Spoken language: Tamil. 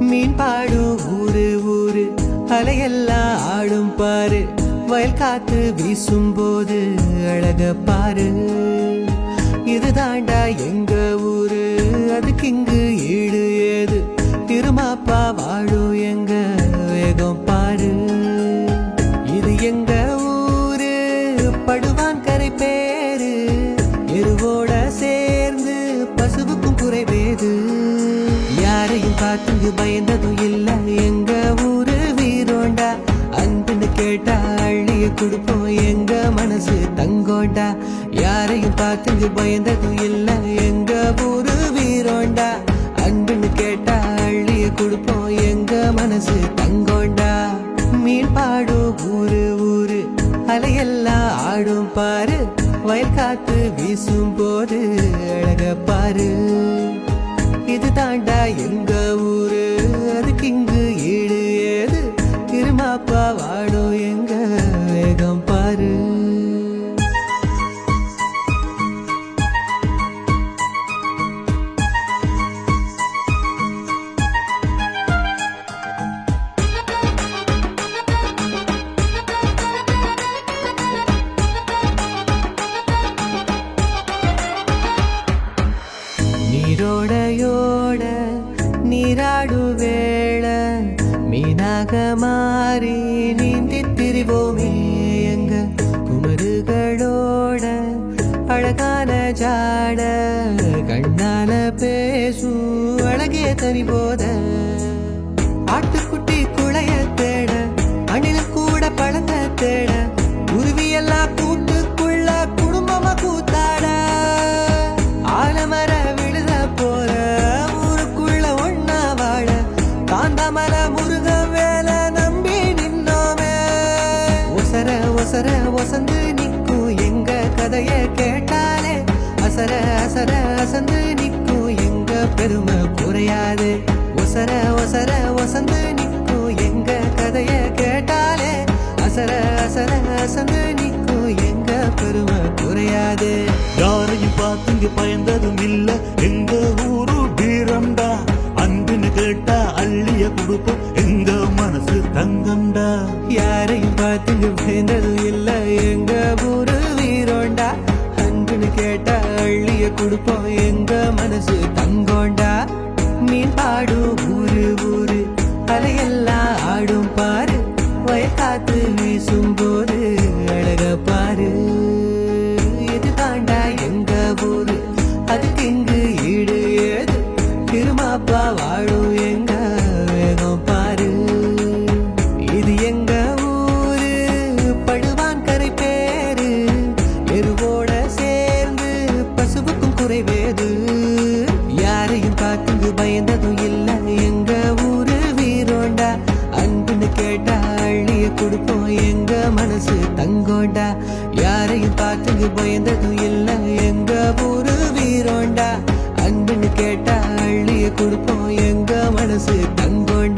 மீன் பாடும் ஊரு ஊரு அலையெல்லாம் ஆடும் பாரு வயல் காத்து வீசும் போது அழக பாரு இது தாண்டா எங்க ஊரு அதுக்கு இங்கு ஈடு ஏது திருமாப்பா வாழும் எங்க வேகம் பாரு இது எங்க ஊரு படுவான் கரை பேரு எருவோட சேர்ந்து பசுவுக்கும் குறைவேது யாரையும் பார்த்து பயந்ததும் இல்ல எங்க ஊரு வீரோண்டா அன்புன்னு கேட்டா அள்ளிய கொடுப்போம் எங்க மனசு தங்கோண்டா யாரையும் பார்த்து பயந்ததும் இல்ல எங்க ஊரு வீரோண்டா அன்புன்னு கேட்டா அள்ளிய கொடுப்போம் எங்க மனசு தங்கோண்டா மீன் பாடும் ஊரு ஊரு அலையெல்லாம் ஆடும் பாரு வயல் காத்து வீசும் போது அழக பாரு இது தாண்டா எங்க ஊரு அதுக்கு இங்கு ஈடு ஏது திருமாப்பா வாடும் எங்க வேகம் பாரு நீரோடையோட நீராடு வேள மீனாக மாறி நீந்தி திரிவோமே எங்க குமருகளோட அழகான ஜாட கண்ணால பேசும் அழகே தனி போத ஆட்டுக்குட்டி குளைய தேட அணில் கூட பழத்தை தேட உருவியெல்லாம் கூட்டுக்குள்ள குடும்பமா கூத்தாட ஆலமர விழுத போல ஊருக்குள்ள ஒன்னா வாழ காந்தாமல முருக வேலை நம்பி நின்னோமே ஒசர ஒசர ஒசந்து நிக்கும் எங்க கதைய கேட்டாலே அசர அசர அசந்து நிக்கும் எங்க பெருமை குறையாது ஒசர ஒசர ஒசந்து நிக்கும் எங்க கதைய கேட்டாலே அசர அசர அசந்து நிக்கும் எங்க பெருமை குறையாது யாரையும் பார்த்துங்க பயந்ததும் இல்ல எங்க ஊரு வீரம்டா அன்புன்னு கேட்டா அள்ளிய கொடுப்போம் எங்க மனசு தங்கம்டா யாரையும் பார்த்துங்க பயந்ததும் இல்ல எங்க ஊரு வீரோண்டா அன்புன்னு கேட்டா அள்ளிய கொடுப்போம் எங்க மனசு தங்கோண்டா மீன் பாடும் ஊரு ஊரு அலையெல்லாம் ஆடும் பாரு வயல் காத்து வீசும் போது அழக பாரு இது தாண்டா எங்க ஊரு அதுக்கு இங்கு ஈடு ஏது திருமாப்பா வாழும் எங்க வேகம் பாரு இது எங்க ஊரு படுவான் கரை பேரு எருவோட சேர்ந்து பசுவுக்கும் குறைவேது யாரையும் பார்த்து பயந்ததும் இல்ல எங்க ஊரு வீரோண்டா அன்புன்னு கேட்டா அள்ளிய கொடுப்போம் எங்க மனசு தங்கோண்டா யாரையும் பார்த்து பயந்ததும் இல்ல எங்க ஊரு வீரோண்டா அன்புன்னு கேட்டா அள்ளிய கொடுப்போம் எங்க மனசு தங்கோண்டா